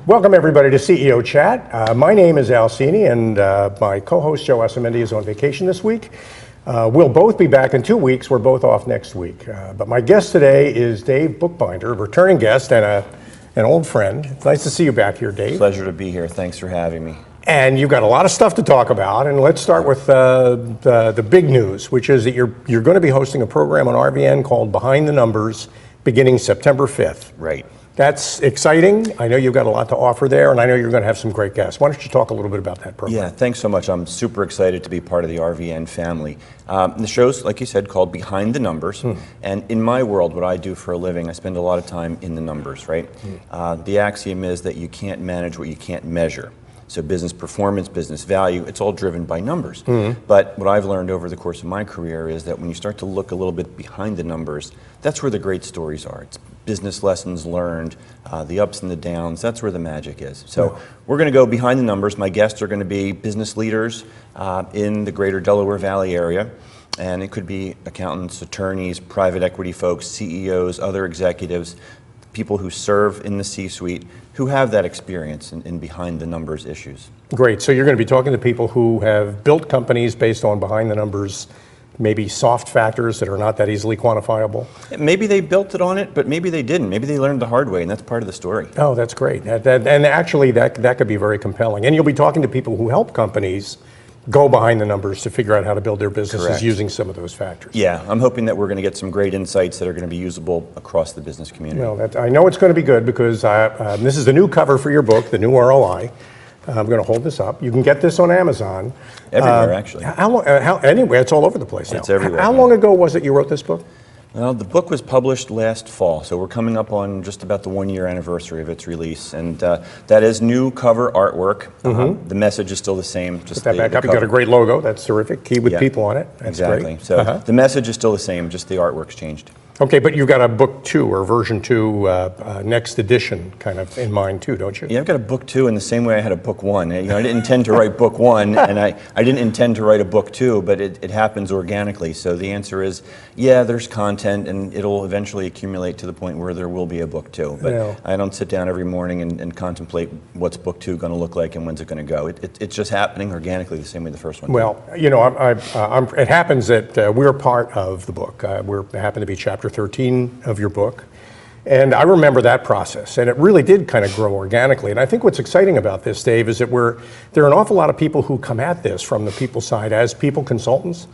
Welcome everybody to CEO Chat. My name is Al Cini, and my co-host Joe Asamendi is on vacation this week. We'll both be back in 2 weeks. We're both off next week. But my guest today is Dave Bookbinder, a returning guest and an old friend. It's nice to see you back here, Dave. Pleasure to be here. Thanks for having me. And you've got a lot of stuff to talk about, and let's start with the big news, which is that you're going to be hosting a program on RVN called Behind the Numbers beginning September 5th. Right. That's exciting. I know you've got a lot to offer there, and I know you're going to have some great guests. Why don't you talk a little bit about that program? Yeah, thanks so much. I'm super excited to be part of the RVN family. The show's, like you said, called Behind the Numbers. And in my world, what I do for a living, I spend a lot of time in the numbers, right? The axiom is that you can't manage what you can't measure. So business performance, business value, it's all driven by numbers. But what I've learned over the course of my career is that when you start to look a little bit behind the numbers, that's where the great stories are. It's business lessons learned, the ups and the downs, that's where the magic is. So we're going to go behind the numbers. My guests are going to be business leaders in the greater Delaware Valley area. And it could be accountants, attorneys, private equity folks, CEOs, other executives, people who serve in the C-suite, who have that experience in behind the numbers issues. Great. So you're going to be talking to people who have built companies based on behind the numbers, maybe soft factors that are not that easily quantifiable. Maybe they built it on it, but maybe they didn't. Maybe they learned the hard way, and that's part of the story. Oh, that's great. And actually, that could be very compelling. And you'll be talking to people who help companies go behind the numbers to figure out how to build their businesses. Correct. Using some of those factors. Yeah, I'm hoping that we're going to get some great insights that are going to be usable across the business community. Well, I know it's going to be good because this is the new cover for your book, the new ROI. I'm going to hold this up. You can get this on Amazon. Everywhere, actually. Anyway, it's all over the place now. It's everywhere. How long ago was it you wrote this book? Well, the book was published last fall, so we're coming up on just about the 1-year anniversary of its release, and that is new cover artwork. The message is still the same. Just put that back up. You got a great logo. That's terrific. Key with people on it. That's exactly. Great. So the message is still the same. Just the artwork's changed. Okay, but you've got a book 2 or version 2 next edition kind of in mind too, don't you? Yeah, I've got a book 2 in the same way I had a book 1. I didn't intend to write book 1, and I didn't intend to write a book 2, but it happens organically. So the answer is, yeah, there's content, and it'll eventually accumulate to the point where there will be a book 2. But I don't sit down every morning and contemplate what's book 2 going to look like and when's it going to go. It's just happening organically the same way the first one did. Well, it happens that we're part of the book. We happen to be chapter 13 of your book. And I remember that process, and it really did kind of grow organically. And I think what's exciting about this, Dave, is that there are an awful lot of people who come at this from the people side as people consultants.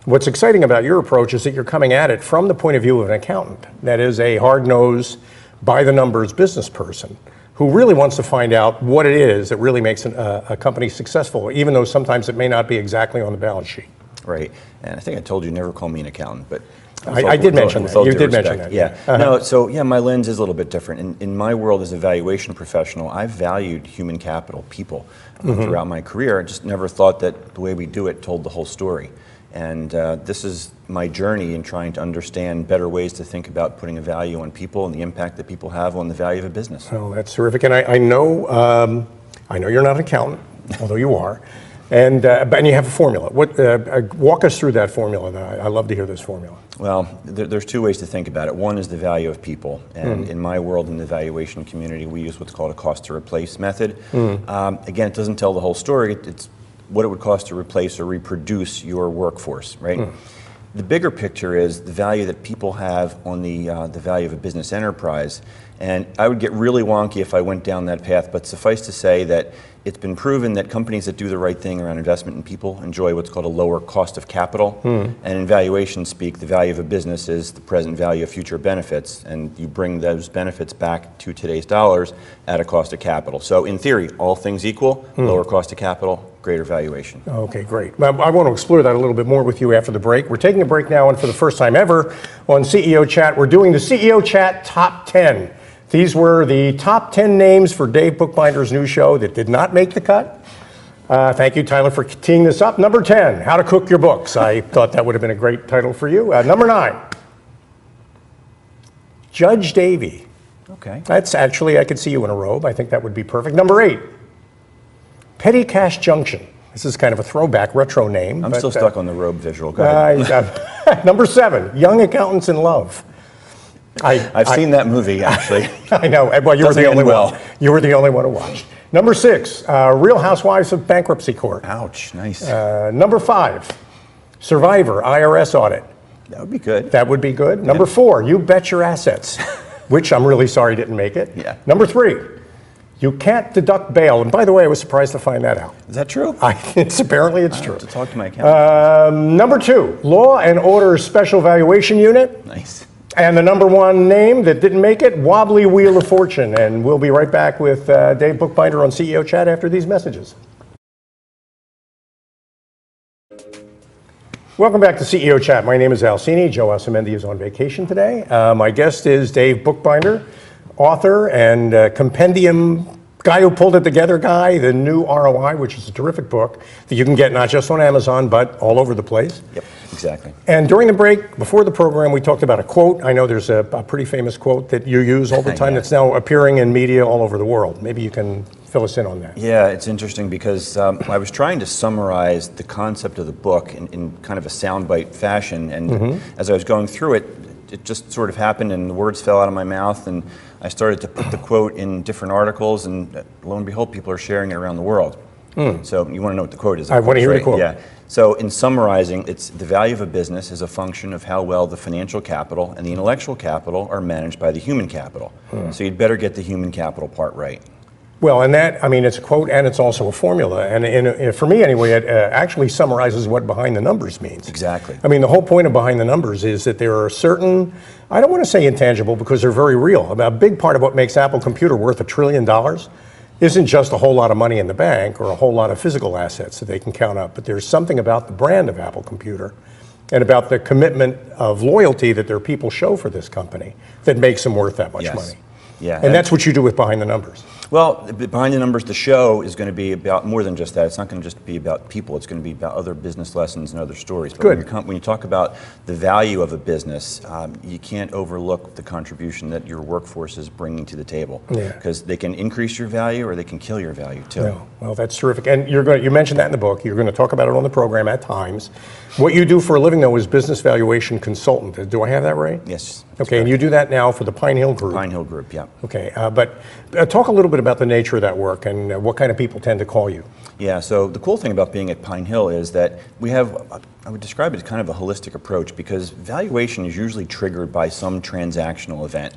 What's exciting about your approach is that you're coming at it from the point of view of an accountant, that is a hard-nosed, by-the-numbers business person who really wants to find out what it is that really makes a company successful, even though sometimes it may not be exactly on the balance sheet. Right, and I think I told you never call me an accountant, but I did mention that. You did mention that. Yeah. No, so yeah, my lens is a little bit different. In my world as a valuation professional, I've valued human capital, people, throughout my career. I just never thought that the way we do it told the whole story. And this is my journey in trying to understand better ways to think about putting a value on people and the impact that people have on the value of a business. Oh, that's terrific. And I know you're not an accountant, although you are. And you have a formula. Walk us through that formula. I love to hear this formula. Well, there's 2 ways to think about it. One is the value of people. And in my world, in the valuation community, we use what's called a cost to replace method. Again, it doesn't tell the whole story. It's what it would cost to replace or reproduce your workforce, right? The bigger picture is the value that people have on the value of a business enterprise. And I would get really wonky if I went down that path, but suffice to say that it's been proven that companies that do the right thing around investment in people enjoy what's called a lower cost of capital. And in valuation speak, the value of a business is the present value of future benefits, and you bring those benefits back to today's dollars at a cost of capital. So in theory, all things equal, lower cost of capital, greater valuation. Okay, great. I want to explore that a little bit more with you after the break. We're taking a break now, and for the first time ever on CEO Chat, we're doing the CEO Chat Top 10. These were the top 10 names for Dave Bookbinder's new show that did not make the cut. Thank you, Tyler, for teeing this up. Number 10, How to Cook Your Books. I thought that would have been a great title for you. Number 9, Judge Davy. Okay. That's actually, I could see you in a robe. I think that would be perfect. Number 8, Petty Cash Junction. This is kind of a throwback retro name. I'm still stuck on the robe visual. Go ahead. Number 7, Young Accountants in Love. I've seen that movie, actually. I know. Well, you were Doesn't the only end well. one. You were the only one who watched. Number 6, Real Housewives of Bankruptcy Court. Ouch, nice. Number 5, Survivor, IRS audit. That would be good. That would be good. Number 4, You Bet Your Assets, which I'm really sorry didn't make it. Yeah. Number 3, You Can't Deduct Bail. And by the way, I was surprised to find that out. Is that true? Apparently it's I true. have to talk to my accountant. Number 2, Law and Order Special Valuation Unit. Nice. And the number 1 name that didn't make it, Wobbly Wheel of Fortune. And we'll be right back with Dave Bookbinder on CEO Chat after these messages. Welcome back to CEO Chat. My name is Al Cini. Joe Asamendi is on vacation today. My guest is Dave Bookbinder, author and compendium guy who pulled it together guy, The New ROI, which is a terrific book that you can get not just on Amazon, but all over the place. Yep, exactly. And during the break, before the program, we talked about a quote. I know there's a pretty famous quote that you use all the time Yeah. that's now appearing in media all over the world. Maybe you can fill us in on that. Yeah, it's interesting because I was trying to summarize the concept of the book in kind of a soundbite fashion, and as I was going through it, it just sort of happened and the words fell out of my mouth, and I started to put the quote in different articles, and lo and behold, people are sharing it around the world. So you want to know what the quote is? I want to hear the quote. Yeah. So in summarizing, it's the value of a business is a function of how well the financial capital and the intellectual capital are managed by the human capital. So you'd better get the human capital part right. Well, and that, I mean, it's a quote and it's also a formula. And for me anyway, it actually summarizes what behind the numbers means. Exactly. I mean, the whole point of behind the numbers is that there are certain, I don't want to say intangible because they're very real. A big part of what makes Apple Computer worth $1 trillion isn't just a whole lot of money in the bank or a whole lot of physical assets that they can count up, but there's something about the brand of Apple Computer and about the commitment of loyalty that their people show for this company that makes them worth that much Yes. money. Yeah. And that's what you do with Behind the Numbers. Well, behind the numbers, the show is going to be about more than just that. It's not going to just be about people. It's going to be about other business lessons and other stories. But Good. when you talk about the value of a business, you can't overlook the contribution that your workforce is bringing to the table. Yeah. Because they can increase your value or they can kill your value too. No, well, that's terrific. And you mentioned that in the book. You're going to talk about it on the program at times. What you do for a living, though, is business valuation consultant. Do I have that right? Yes. Okay, and you do that now for the Pine Hill Group. Pine Hill Group, yeah. Okay, but talk a little bit about the nature of that work and what kind of people tend to call you. Yeah, so the cool thing about being at Pine Hill is that we have, I would describe it as kind of a holistic approach because valuation is usually triggered by some transactional event.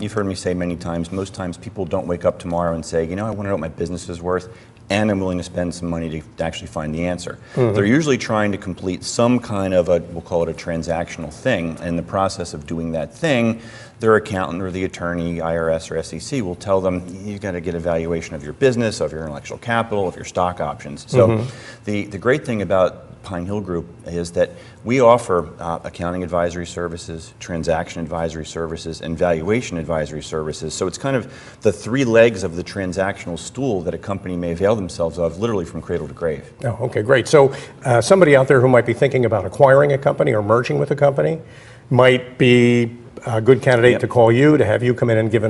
You've heard me say many times, most times people don't wake up tomorrow and say, you know, I want to know what my business is worth and I'm willing to spend some money to actually find the answer. They're usually trying to complete some kind of a, we'll call it a transactional thing. And in the process of doing that thing, their accountant or the attorney, IRS or SEC, will tell them, you've got to get a valuation of your business, of your intellectual capital, of your stock options. So the great thing about Pine Hill Group is that we offer accounting advisory services, transaction advisory services, and valuation advisory services. So it's kind of the 3 legs of the transactional stool that a company may avail themselves of literally from cradle to grave. Oh, okay, great. So somebody out there who might be thinking about acquiring a company or merging with a company might be a good candidate to call you, to have you come in and give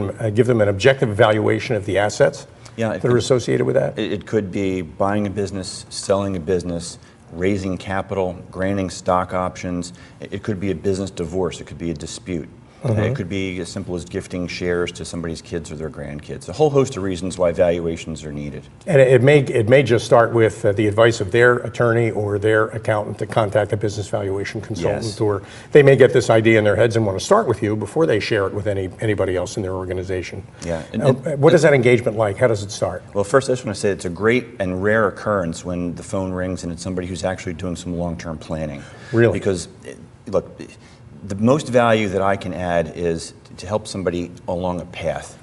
them an objective evaluation of the assets that are associated with that? It could be buying a business, selling a business, raising capital, granting stock options. It could be a business divorce. It could be a dispute. It could be as simple as gifting shares to somebody's kids or their grandkids. A whole host of reasons why valuations are needed. And it may just start with the advice of their attorney or their accountant to contact a business valuation consultant, Yes. or they may get this idea in their heads and want to start with you before they share it with anybody else in their organization. Yeah. What is that engagement like? How does it start? Well, first I just want to say it's a great and rare occurrence when the phone rings and it's somebody who's actually doing some long-term planning. Really? Because, look, the most value that I can add is to help somebody along a path.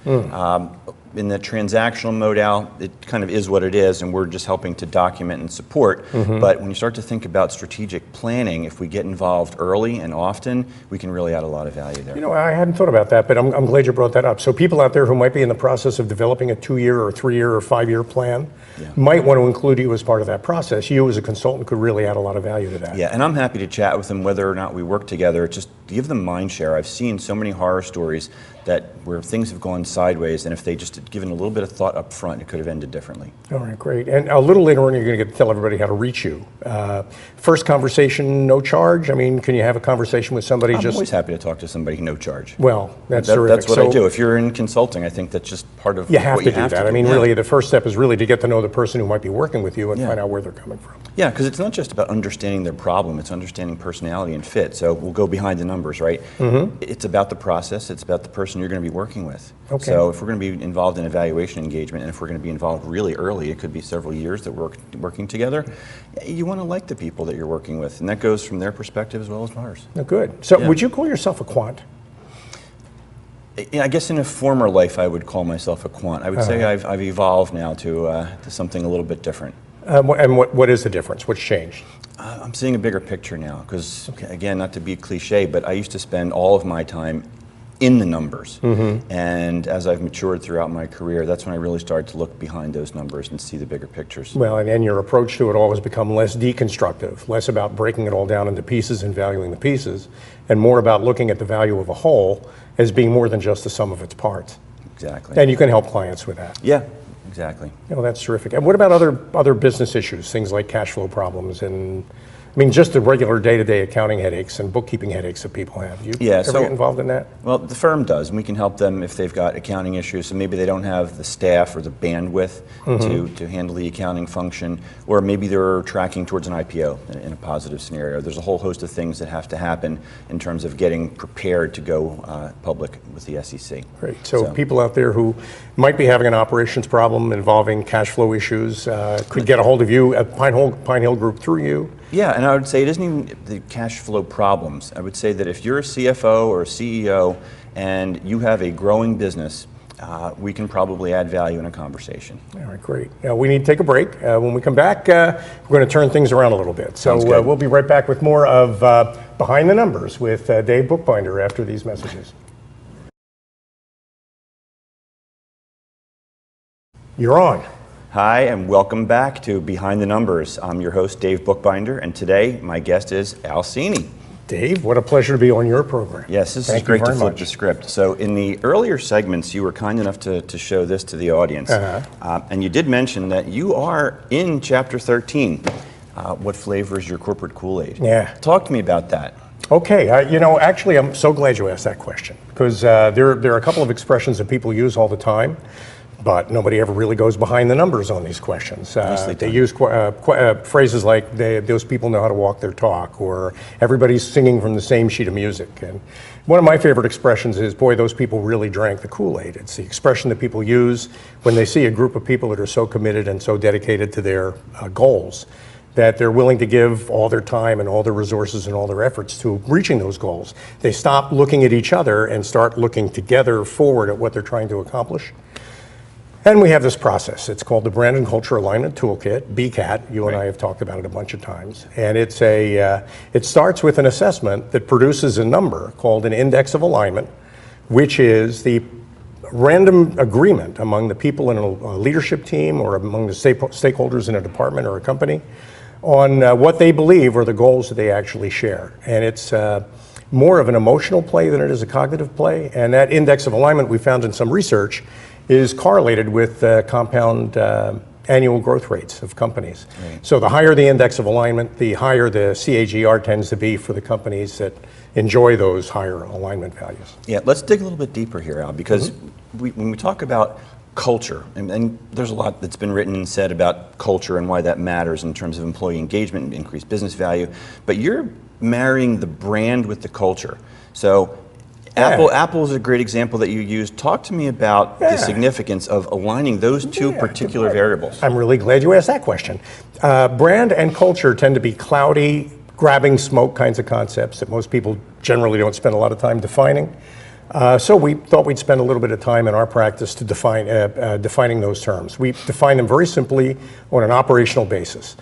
In the transactional modal, it kind of is what it is, and we're just helping to document and support. But when you start to think about strategic planning, if we get involved early and often, we can really add a lot of value there. You know, I hadn't thought about that, but I'm glad you brought that up. So people out there who might be in the process of developing a 2-year or 3-year or 5-year plan might want to include you as part of that process. You as a consultant could really add a lot of value to that. Yeah, and I'm happy to chat with them whether or not we work together. It just give them mind share. I've seen so many horror stories where things have gone sideways, and if they just had given a little bit of thought up front, it could have ended differently. All right, great. And a little later on, you're going to get to tell everybody how to reach you. First conversation, no charge? I mean, can you have a conversation with somebody? I'm always happy to talk to somebody, no charge. Well, that's terrific. That's what I do. If you're in consulting, I think that's just part of you have what to you have do that. to do. I mean, really, the first step is really to get to know the person who might be working with you and find out where they're coming from. Yeah, because it's not just about understanding their problem, it's understanding personality and fit. So we'll go behind the numbers, right? It's about the process, it's about the person you're going to be working with. Okay. So if we're going to be involved in a valuation engagement, and if we're going to be involved really early, it could be several years that we're working together, you want to like the people that you're working with, and that goes from their perspective as well as ours. Oh, good. So would you call yourself a quant? I guess in a former life I would call myself a quant. I would say I've evolved now to something a little bit different. And what is the difference? What's changed? I'm seeing a bigger picture now because, again, not to be cliche, but I used to spend all of my time in the numbers. And as I've matured throughout my career, that's when I really started to look behind those numbers and see the bigger pictures. Well, and your approach to it all has become less deconstructive, less about breaking it all down into pieces and valuing the pieces, and more about looking at the value of a whole as being more than just the sum of its parts. Exactly. And you can help clients with that. Yeah, exactly. Oh, that's terrific. And what about other business issues, things like cash flow problems and, I mean, just the regular day-to-day accounting headaches and bookkeeping headaches that people have? You ever get involved in that? Well, the firm does, and we can help them if they've got accounting issues. So maybe they don't have the staff or the bandwidth to handle the accounting function, or maybe they're tracking towards an IPO in a positive scenario. There's a whole host of things that have to happen in terms of getting prepared to go public with the SEC. Great. So people out there who might be having an operations problem involving cash flow issues could get a hold of you at Pine Hill Group through you. Yeah, and I would say it isn't even the cash flow problems. I would say that if you're a CFO or a CEO and you have a growing business, we can probably add value in a conversation. All right, great. We need to take a break. When we come back, we're going to turn things around a little bit. So we'll be right back with more of Behind the Numbers with Dave Bookbinder after these messages. You're on. Hi, and welcome back to Behind the Numbers. I'm your host, Dave Bookbinder, and today my guest is Al Cini. Dave, what a pleasure to be on your program. Yes, this is great to flip the script. So in the earlier segments, you were kind enough to show this to the audience. And you did mention that you are in Chapter 13. What flavor is your corporate Kool-Aid? Yeah. Talk to me about that. Okay, actually, I'm so glad you asked that question, because there are a couple of expressions that people use all the time, but nobody ever really goes behind the numbers on these questions. They use phrases like, those people know how to walk their talk, or everybody's singing from the same sheet of music. And one of my favorite expressions is, boy, those people really drank the Kool-Aid. It's the expression that people use when they see a group of people that are so committed and so dedicated to their goals that they're willing to give all their time and all their resources and all their efforts to reaching those goals. They stop looking at each other and start looking together forward at what they're trying to accomplish. And we have this process. It's called the Brand and Culture Alignment Toolkit, BCAT. You and I have talked about it a bunch of times. And it starts with an assessment that produces a number called an index of alignment, which is the random agreement among the people in a leadership team or among the stakeholders in a department or a company on what they believe are the goals that they actually share. And it's more of an emotional play than it is a cognitive play. And that index of alignment, we found in some research, is correlated with compound annual growth rates of companies. Right. So the higher the index of alignment, the higher the CAGR tends to be for the companies that enjoy those higher alignment values. Yeah, let's dig a little bit deeper here, Al, because when we talk about culture, and there's a lot that's been written and said about culture and why that matters in terms of employee engagement and increased business value, but you're marrying the brand with the culture. So Apple is a great example that you used. Talk to me about the significance of aligning those two particular variables. I'm really glad you asked that question. Brand and culture tend to be cloudy, grabbing smoke kinds of concepts that most people generally don't spend a lot of time defining. So we thought we'd spend a little bit of time in our practice to defining those terms. We define them very simply on an operational basis.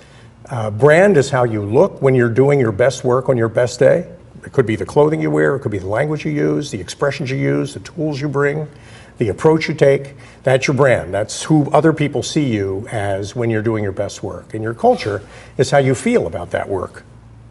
Brand is how you look when you're doing your best work on your best day. It could be the clothing you wear, it could be the language you use, the expressions you use, the tools you bring, the approach you take. That's your brand. That's who other people see you as when you're doing your best work. And your culture is how you feel about that work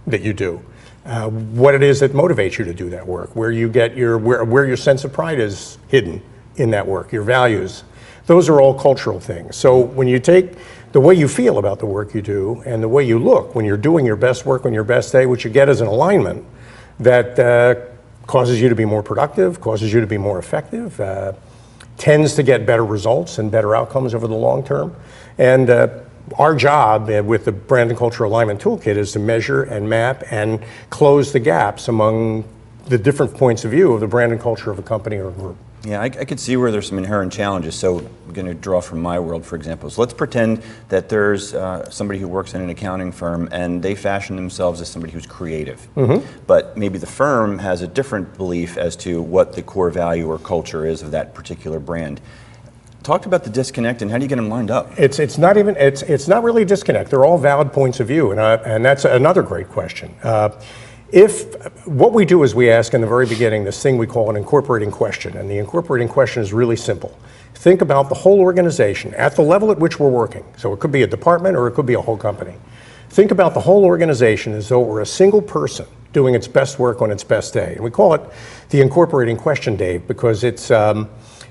that you do. what it is that motivates you to do that work, where you get where your sense of pride is hidden in that work, your values. Those are all cultural things. So when you take the way you feel about the work you do and the way you look when you're doing your best work on your best day, what you get is an alignment that causes you to be more productive, causes you to be more effective, tends to get better results and better outcomes over the long term. And our job with the Brand and Culture Alignment Toolkit is to measure and map and close the gaps among the different points of view of the brand and culture of a company or a group. Yeah, I could see where there's some inherent challenges. So I'm going to draw from my world, for example. So let's pretend that there's somebody who works in an accounting firm and they fashion themselves as somebody who's creative. But maybe the firm has a different belief as to what the core value or culture is of that particular brand. Talk about the disconnect and how do you get them lined up? It's not really a disconnect. They're all valid points of view, and that's another great question. If what we do is we ask in the very beginning this thing we call an incorporating question, and the incorporating question is really simple. Think about the whole organization at the level at which we're working. So it could be a department or it could be a whole company. Think about the whole organization as though it were a single person doing its best work on its best day. And we call it the incorporating question, Dave, because it's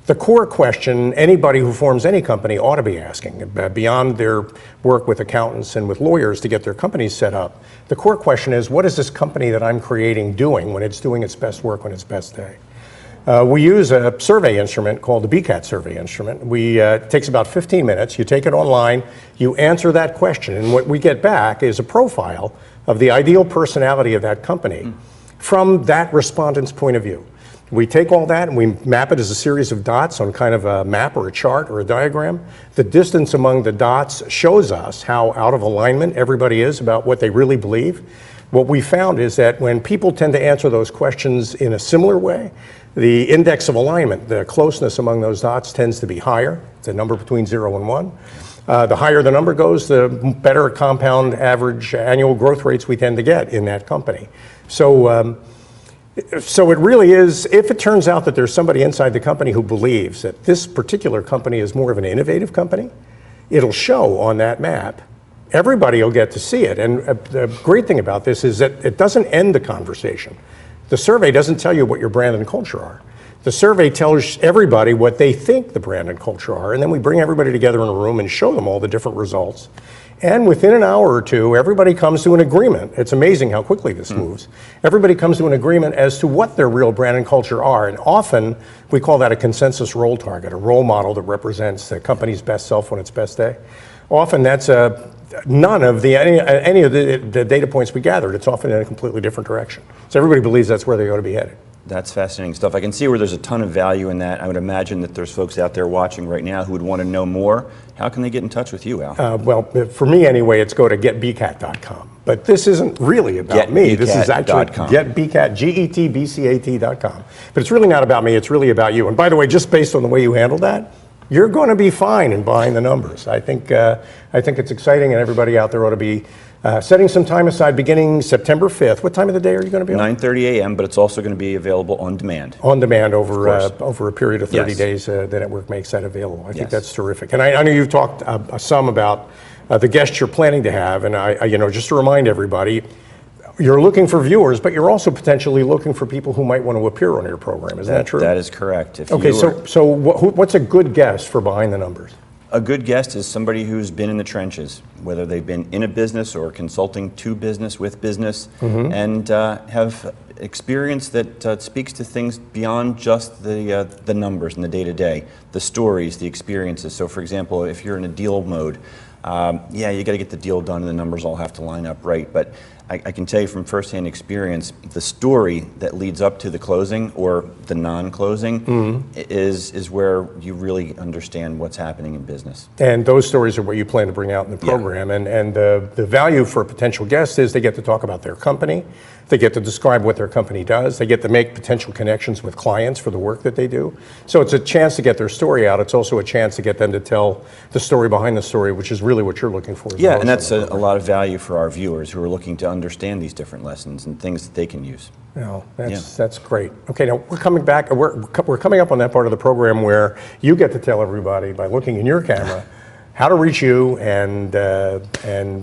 the core question anybody who forms any company ought to be asking, beyond their work with accountants and with lawyers to get their companies set up. The core question is, what is this company that I'm creating doing when it's doing its best work on its best day? We use a survey instrument called the BCAT survey instrument. It takes about 15 minutes. You take it online, you answer that question, and what we get back is a profile of the ideal personality of that company from that respondent's point of view. We take all that and we map it as a series of dots on kind of a map or a chart or a diagram. The distance among the dots shows us how out of alignment everybody is about what they really believe. What we found is that when people tend to answer those questions in a similar way, the index of alignment, the closeness among those dots tends to be higher. It's a number between 0 and 1. The higher the number goes, the better compound average annual growth rates we tend to get in that company. So it really is, if it turns out that there's somebody inside the company who believes that this particular company is more of an innovative company, it'll show on that map. Everybody will get to see it. And the great thing about this is that it doesn't end the conversation. The survey doesn't tell you what your brand and culture are. The survey tells everybody what they think the brand and culture are, and then we bring everybody together in a room and show them all the different results. And within an hour or two, everybody comes to an agreement. It's amazing how quickly this moves. Everybody comes to an agreement as to what their real brand and culture are. And often, we call that a consensus role target, a role model that represents the company's best self on its best day. Often, that's none of any of the data points we gathered. It's often in a completely different direction. So everybody believes that's where they ought to be headed. That's fascinating stuff. I can see where there's a ton of value in that. I would imagine that there's folks out there watching right now who would want to know more. How can they get in touch with you, Al? Well, for me anyway, it's go to getbcat.com. But this isn't really about me. This is actually getbcat, getbcat.com. But it's really not about me. It's really about you. And by the way, just based on the way you handled that, you're going to be fine in buying the numbers. I think it's exciting, and everybody out there ought to be setting some time aside beginning September 5th. What time of the day are you going to be on? 9:30 a.m., but it's also going to be available on demand. On demand over a period of 30 days, the network makes that available. I think that's terrific. And I know you've talked some about the guests you're planning to have, and just to remind everybody, you're looking for viewers, but you're also potentially looking for people who might want to appear on your program. Isn't that true? That is correct. So what's a good guest for Behind the Numbers? A good guest is somebody who's been in the trenches, whether they've been in a business or consulting to business, with business, and have experience that speaks to things beyond just the numbers and the day-to-day, the stories, the experiences. So for example, if you're in a deal mode, you got to get the deal done and the numbers all have to line up right. But I can tell you from firsthand experience, the story that leads up to the closing or the non-closing is where you really understand what's happening in business. And those stories are what you plan to bring out in the program. Yeah. And the value for a potential guest is they get to talk about their company. They get to describe what their company does. They get to make potential connections with clients for the work that they do. So it's a chance to get their story out. It's also a chance to get them to tell the story behind the story, which is really what you're looking for. Yeah, and that's a lot of value for our viewers who are looking to understand these different lessons and things that they can use. No, that's great. Okay, now we're coming back. We're coming up on that part of the program where you get to tell everybody by looking in your camera how to reach you and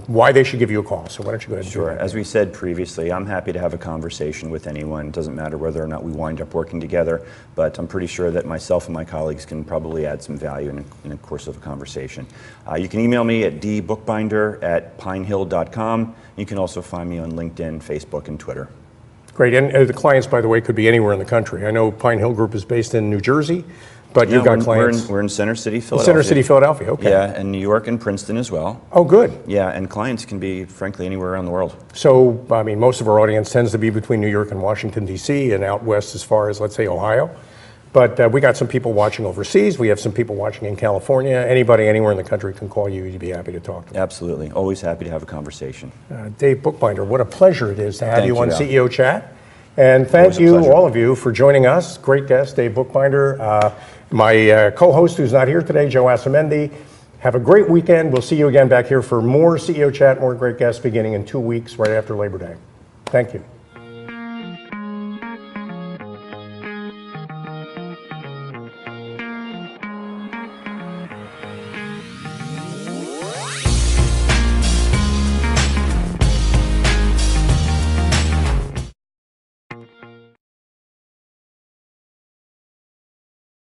why they should give you a call. So why don't you go ahead and do Sure. that? As we said previously, I'm happy to have a conversation with anyone. It doesn't matter whether or not we wind up working together, but I'm pretty sure that myself and my colleagues can probably add some value in the course of a conversation. You can email me at dbookbinder@pinehill.com. You can also find me on LinkedIn, Facebook, and Twitter. Great. And the clients, by the way, could be anywhere in the country. I know Pine Hill Group is based in New Jersey, but you've got clients. We're in Center City, Philadelphia. Center City, Philadelphia. Okay. Yeah, and New York and Princeton as well. Oh, good. Yeah, and clients can be, frankly, anywhere around the world. So, I mean, most of our audience tends to be between New York and Washington, D.C., and out west as far as, let's say, Ohio. But we got some people watching overseas. We have some people watching in California. Anybody anywhere in the country can call you. You'd be happy to talk to them. Absolutely. Always happy to have a conversation. Dave Bookbinder, what a pleasure it is to have Thank you you, on Al. CEO Chat. And thank Always a you, pleasure. all of you, for joining us. Great guest, Dave Bookbinder. My co-host who's not here today, Joe Asamendi. Have a great weekend. We'll see you again back here for more CEO Chat, more great guests beginning in 2 weeks right after Labor Day. Thank you.